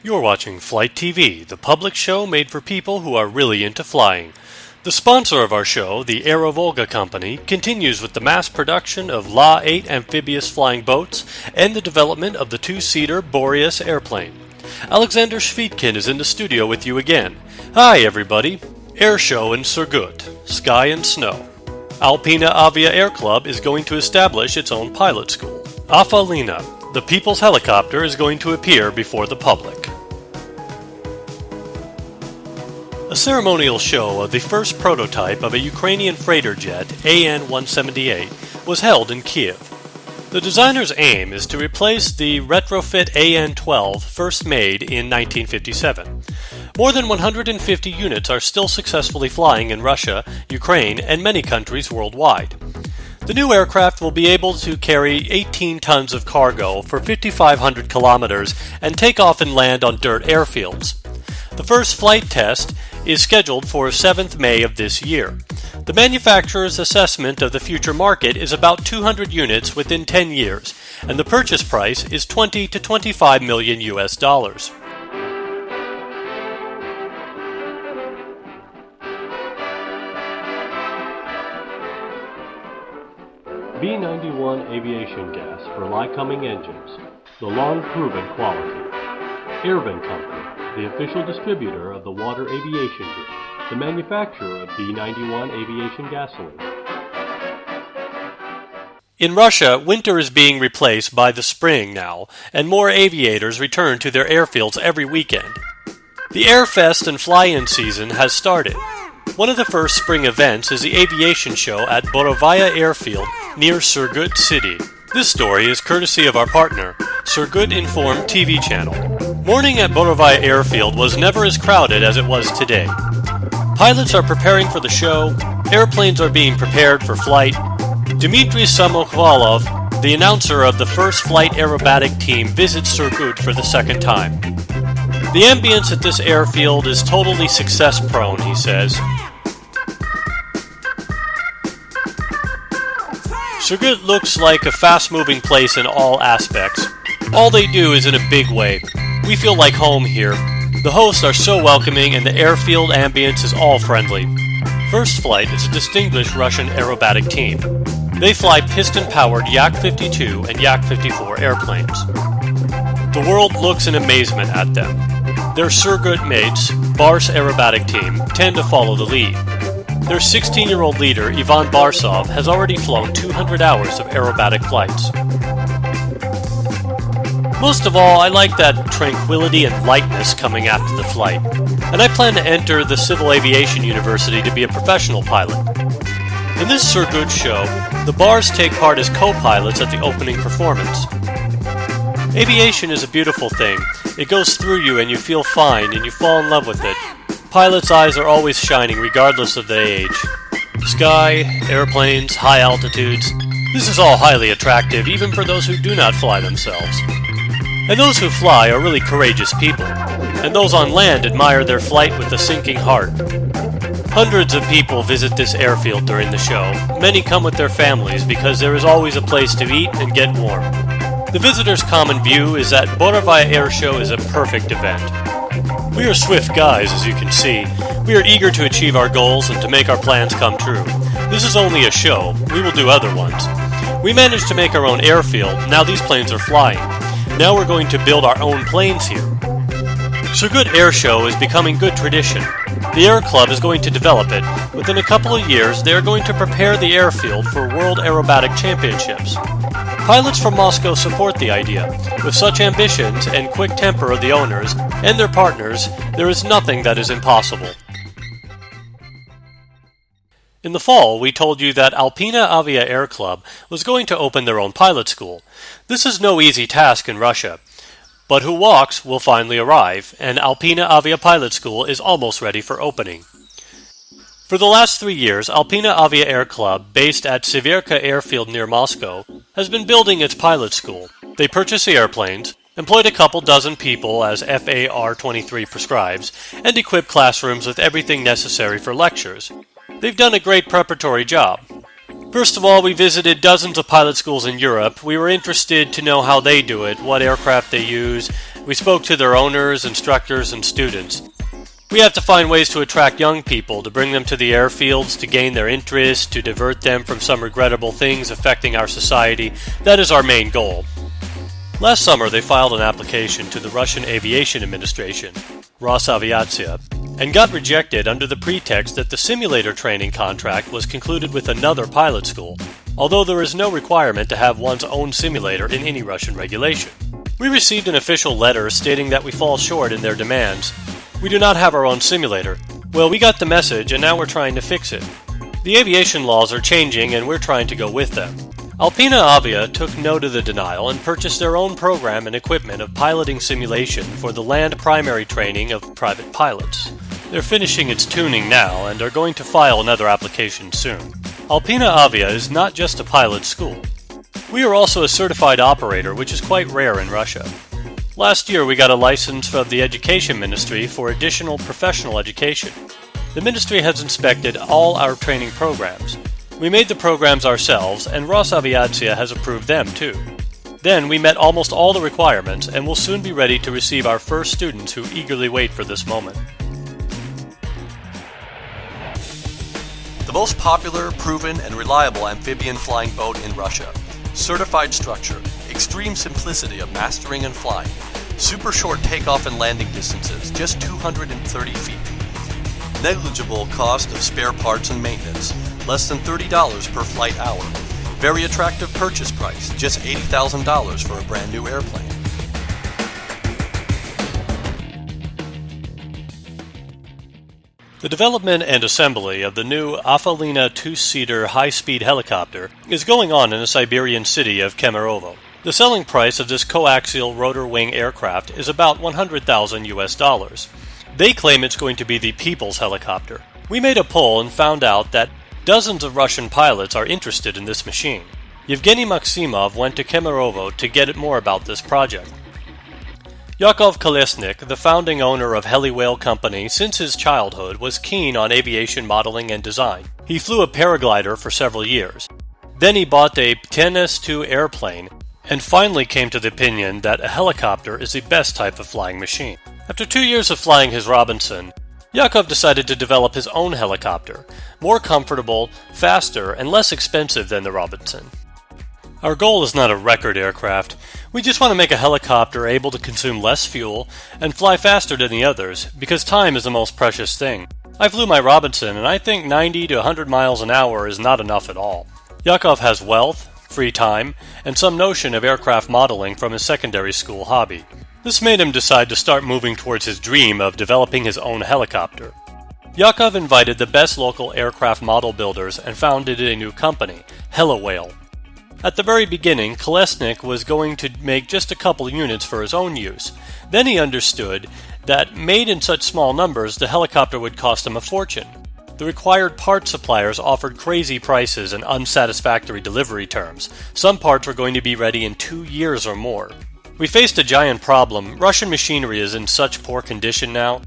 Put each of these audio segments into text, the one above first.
You're watching Flight TV, the public show made for people who are really into flying. The sponsor of our show, the Aerovolga Company, continues with the mass production of La-8 amphibious flying boats and the development of the two-seater Boreas airplane. Alexander Schvietkin is in the studio with you again. Hi, everybody. Air show in Surgut, sky and snow. Alpina Avia Air Club is going to establish its own pilot school. Afalina, the people's helicopter, is going to appear before the public. A ceremonial show of the first prototype of a Ukrainian freighter jet, AN-178, was held in Kiev. The designer's aim is to replace the retrofit AN-12 first made in 1957. More than 150 units are still successfully flying in Russia, Ukraine, and many countries worldwide. The new aircraft will be able to carry 18 tons of cargo for 5,500 kilometers and take off and land on dirt airfields. The first flight test is scheduled for 7th May of this year. The manufacturer's assessment of the future market is about 200 units within 10 years, and the purchase price is 20 to 25 million US dollars. B-91 aviation gas for Lycoming engines, the long-proven quality. Airvan Company, the official distributor of the Water Aviation Group, the manufacturer of B-91 aviation gasoline. In Russia, winter is being replaced by the spring now, and more aviators return to their airfields every weekend. The Airfest and fly-in season has started. One of the first spring events is the aviation show at Borovaya Airfield near Surgut City. This story is courtesy of our partner, Surgut Informed TV channel. Morning at Borovaya Airfield was never as crowded as it was today. Pilots are preparing for the show, airplanes are being prepared for flight. Dmitry Samokhvalov, the announcer of the first flight aerobatic team, visits Surgut for the second time. The ambience at this airfield is totally success-prone, he says. Surgut looks like a fast-moving place in all aspects. All they do is in a big way. We feel like home here. The hosts are so welcoming and the airfield ambience is all friendly. First Flight is a distinguished Russian aerobatic team. They fly piston-powered Yak-52 and Yak-54 airplanes. The world looks in amazement at them. Their Surgut mates, Bars aerobatic team, tend to follow the lead. Their 16-year-old leader, Ivan Barsov, has already flown 200 hours of aerobatic flights. Most of all, I like that tranquility and lightness coming after the flight, and I plan to enter the Civil Aviation University to be a professional pilot. In this Surgut show, the Bars take part as co-pilots at the opening performance. Aviation is a beautiful thing. It goes through you and you feel fine and you fall in love with it. Pilots' eyes are always shining regardless of their age. Sky, airplanes, high altitudes. This is all highly attractive even for those who do not fly themselves. And those who fly are really courageous people. And those on land admire their flight with a sinking heart. Hundreds of people visit this airfield during the show. Many come with their families because there is always a place to eat and get warm. The visitors' common view is that Borovaya Air Show is a perfect event. We are swift guys, as you can see. We are eager to achieve our goals and to make our plans come true. This is only a show. We will do other ones. We managed to make our own airfield. Now these planes are flying. Now we're going to build our own planes here. Surgut Air Show is becoming good tradition. The Air Club is going to develop it. Within a couple of years, they are going to prepare the airfield for World Aerobatic Championships. Pilots from Moscow support the idea. With such ambitions and quick temper of the owners and their partners, there is nothing that is impossible. In the fall, we told you that Alpina Avia Air Club was going to open their own pilot school. This is no easy task in Russia. But who walks will finally arrive, and Alpina Avia Pilot School is almost ready for opening. For the last 3 years, Alpina Avia Air Club, based at Severka Airfield near Moscow, has been building its pilot school. They purchased the airplanes, employed a couple dozen people as FAR 23 prescribes, and equipped classrooms with everything necessary for lectures. They've done a great preparatory job. First of all, we visited dozens of pilot schools in Europe. We were interested to know how they do it, what aircraft they use, We spoke to their owners, instructors, and students. We have to find ways to attract young people, to bring them to the airfields, to gain their interest, to divert them from some regrettable things affecting our society. That is our main goal. Last summer, they filed an application to the Russian Aviation Administration, Rosaviatsia, and got rejected under the pretext that the simulator training contract was concluded with another pilot school, although there is no requirement to have one's own simulator in any Russian regulation. We received an official letter stating that we fall short in their demands. We do not have our own simulator. Well, we got the message and now we're trying to fix it. The aviation laws are changing and we're trying to go with them. Alpina Avia took note of the denial and purchased their own program and equipment of piloting simulation for the land primary training of private pilots. They're finishing its tuning now and are going to file another application soon. Alpina Avia is not just a pilot school. We are also a certified operator, which is quite rare in Russia. Last year we got a license from the Education Ministry for additional professional education. The ministry has inspected all our training programs. We made the programs ourselves, and Rosaviatsia has approved them too. Then we met almost all the requirements and will soon be ready to receive our first students who eagerly wait for this moment. The most popular, proven, and reliable amphibian flying boat in Russia. Certified structure, extreme simplicity of mastering and flying, super short takeoff and landing distances, just 230 feet. Negligible cost of spare parts and maintenance, less than $30 per flight hour. Very attractive purchase price, just $80,000 for a brand new airplane. The development and assembly of the new Afalina two-seater high-speed helicopter is going on in the Siberian city of Kemerovo. The selling price of this coaxial rotor-wing aircraft is about $100,000 US. They claim it's going to be the people's helicopter. We made a poll and found out that dozens of Russian pilots are interested in this machine. Yevgeny Maximov went to Kemerovo to get more about this project. Yakov Kolesnik, the founding owner of Heliwhale Company since his childhood, was keen on aviation modeling and design. He flew a paraglider for several years. Then he bought a TNS-2 airplane and finally came to the opinion that a helicopter is the best type of flying machine. After 2 years of flying his Robinson, Yakov decided to develop his own helicopter, more comfortable, faster, and less expensive than the Robinson. Our goal is not a record aircraft. We just want to make a helicopter able to consume less fuel and fly faster than the others, because time is the most precious thing. I flew my Robinson, and I think 90 to 100 miles an hour is not enough at all. Yakov has wealth, free time, and some notion of aircraft modeling from his secondary school hobby. This made him decide to start moving towards his dream of developing his own helicopter. Yakov invited the best local aircraft model builders and founded a new company, Heliwhale. At the very beginning, Kolesnik was going to make just a couple units for his own use. Then he understood that, made in such small numbers, the helicopter would cost him a fortune. The required part suppliers offered crazy prices and unsatisfactory delivery terms. Some parts were going to be ready in 2 years or more. We faced a giant problem. Russian machinery is in such poor condition now.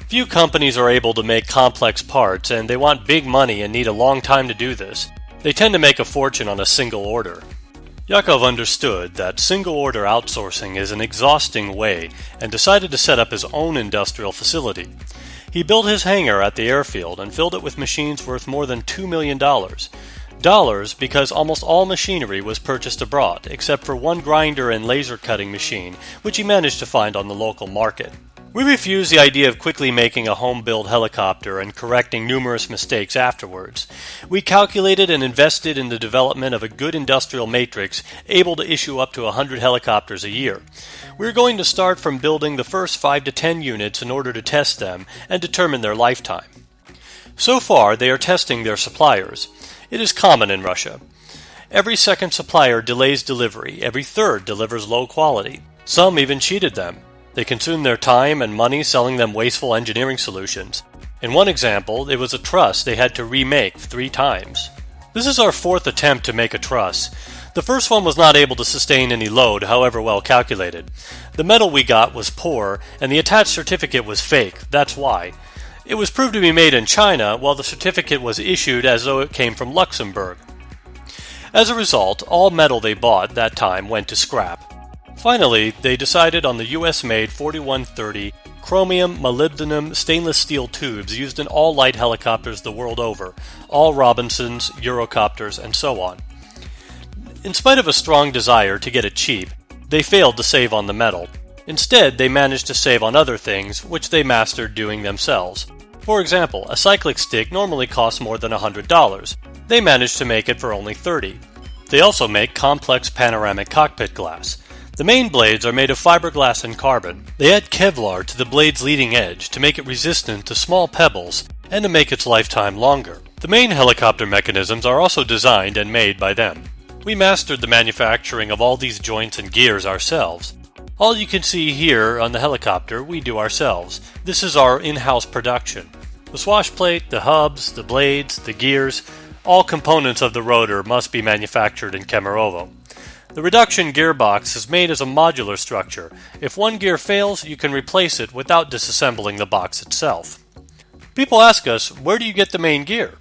Few companies are able to make complex parts, and they want big money and need a long time to do this. They tend to make a fortune on a single order. Yakov understood that single-order outsourcing is an exhausting way and decided to set up his own industrial facility. He built his hangar at the airfield and filled it with machines worth more than $2 million. Dollars because almost all machinery was purchased abroad, except for one grinder and laser cutting machine, which he managed to find on the local market. We refused the idea of quickly making a home-built helicopter and correcting numerous mistakes afterwards. We calculated and invested in the development of a good industrial matrix able to issue up to 100 helicopters a year. We are going to start from building the first 5 to 10 units in order to test them and determine their lifetime. So far, they are testing their suppliers. It is common in Russia. Every second supplier delays delivery. Every third delivers low quality. Some even cheated them. They consumed their time and money selling them wasteful engineering solutions. In one example, it was a truss they had to remake 3 times. This is our 4th attempt to make a truss. The first one was not able to sustain any load, however well calculated. The metal we got was poor, and the attached certificate was fake. That's why. It was proved to be made in China, while the certificate was issued as though it came from Luxembourg. As a result, all metal they bought that time went to scrap. Finally, they decided on the US-made 4130 chromium molybdenum stainless steel tubes used in all light helicopters the world over, all Robinsons, Eurocopters, and so on. In spite of a strong desire to get it cheap, they failed to save on the metal. Instead, they managed to save on other things, which they mastered doing themselves. For example, a cyclic stick normally costs more than $100. They managed to make it for only $30. They also make complex panoramic cockpit glass. The main blades are made of fiberglass and carbon. They add Kevlar to the blade's leading edge to make it resistant to small pebbles and to make its lifetime longer. The main helicopter mechanisms are also designed and made by them. We mastered the manufacturing of all these joints and gears ourselves. All you can see here on the helicopter we do ourselves. This is our in-house production. The swash plate, the hubs, the blades, the gears, all components of the rotor must be manufactured in Kemerovo. The reduction gearbox is made as a modular structure. If one gear fails, you can replace it without disassembling the box itself. People ask us, where do you get the main gear?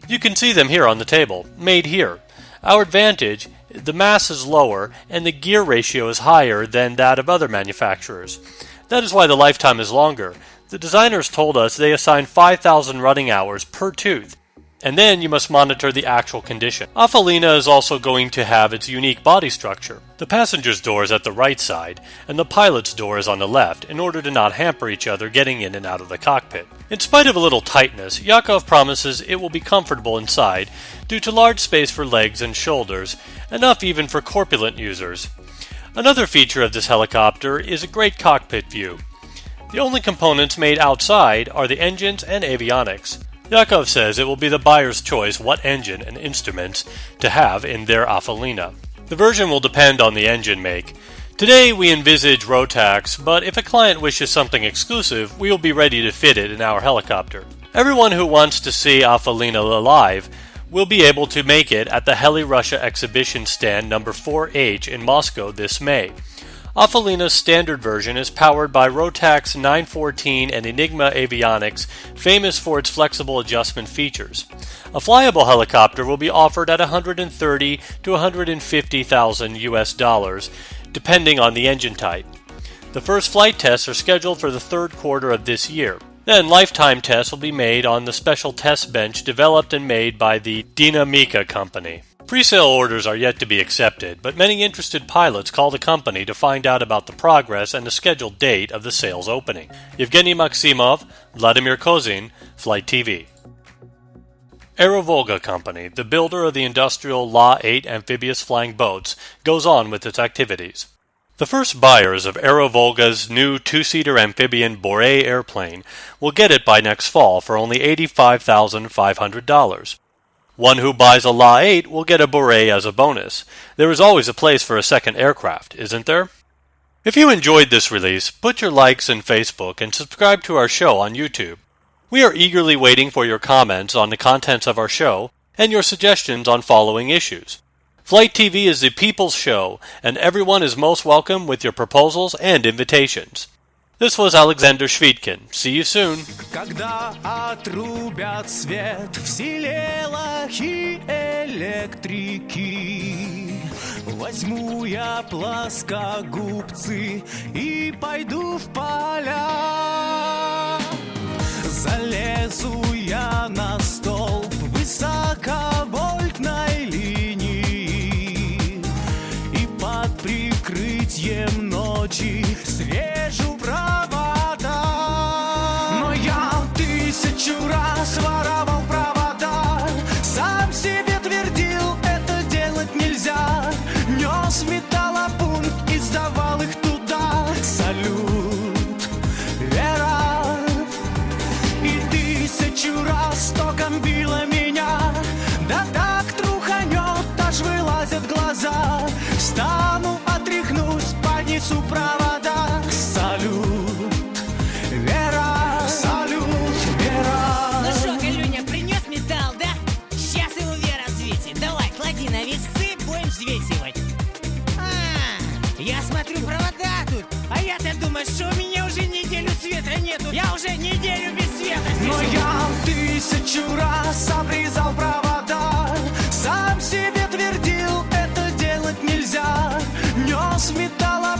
You can see them here on the table, made here. Our advantage, the mass is lower and the gear ratio is higher than that of other manufacturers. That is why the lifetime is longer. The designers told us they assign 5,000 running hours per tooth, and then you must monitor the actual condition. Afalina is also going to have its unique body structure. The passenger's door is at the right side, and the pilot's door is on the left, in order to not hamper each other getting in and out of the cockpit. In spite of a little tightness, Yakov promises it will be comfortable inside due to large space for legs and shoulders, enough even for corpulent users. Another feature of this helicopter is a great cockpit view. The only components made outside are the engines and avionics. Yakov says it will be the buyer's choice what engine and instruments to have in their Afalina. The version will depend on the engine make. Today we envisage Rotax, but if a client wishes something exclusive, we will be ready to fit it in our helicopter. Everyone who wants to see Afalina live will be able to make it at the Heli Russia exhibition stand number 4H in Moscow this May. Afalina's standard version is powered by Rotax 914 and Enigma avionics, famous for its flexible adjustment features. A flyable helicopter will be offered at $130,000 to $150,000 US, depending on the engine type. The first flight tests are scheduled for the third quarter of this year. Then lifetime tests will be made on the special test bench developed and made by the Dinamika company. Pre-sale orders are yet to be accepted, but many interested pilots call the company to find out about the progress and the scheduled date of the sales opening. Yevgeny Maximov, Vladimir Kozin, Flight TV. Aerovolga Company, the builder of the industrial La-8 amphibious flying boats, goes on with its activities. The first buyers of Aerovolga's new two-seater amphibian Borei airplane will get it by next fall for only $85,500. One who buys a La-8 will get a Borei as a bonus. There is always a place for a second aircraft, isn't there? If you enjoyed this release, put your likes in Facebook and subscribe to our show on YouTube. We are eagerly waiting for your comments on the contents of our show and your suggestions on following issues. Flight TV is the people's show, and everyone is most welcome with your proposals and invitations. This was Alexander Shvitkin. See you soon. Когда отрубят свет в селе лохи электрики, возьму я плоскогубцы и пойду в поля. Залезу я на столб высоковольтной линии и под прикрытием ночи срежу провода. Но я 1000 раз воровал провода, сам себе твердил, это делать нельзя. Нес в металлопункт и сдавал их туда. Салют, Вера, и 1000 раз током била меня. Да так труханет, аж вылазят глаза. Встану, отряхнусь, поднесу провода. Салют, Вера, салют, Вера. Ну что, Галюня, принес металл, да? Сейчас его Вера взвесит. Давай, клади на весы, будем взвесивать. Я смотрю, провода тут. А я-то думаю, что у меня уже неделю света нету. Я уже неделю без света сижу. Но я 1000 раз обрезал провода. Сам себе твердил, это делать нельзя. Нес в металлопункт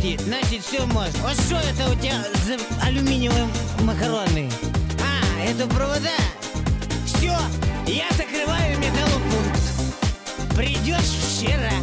Значит, все можно. Вот что это у тебя за алюминиевые макароны? А, это провода? Все, я закрываю металлопункт. Придешь вчера.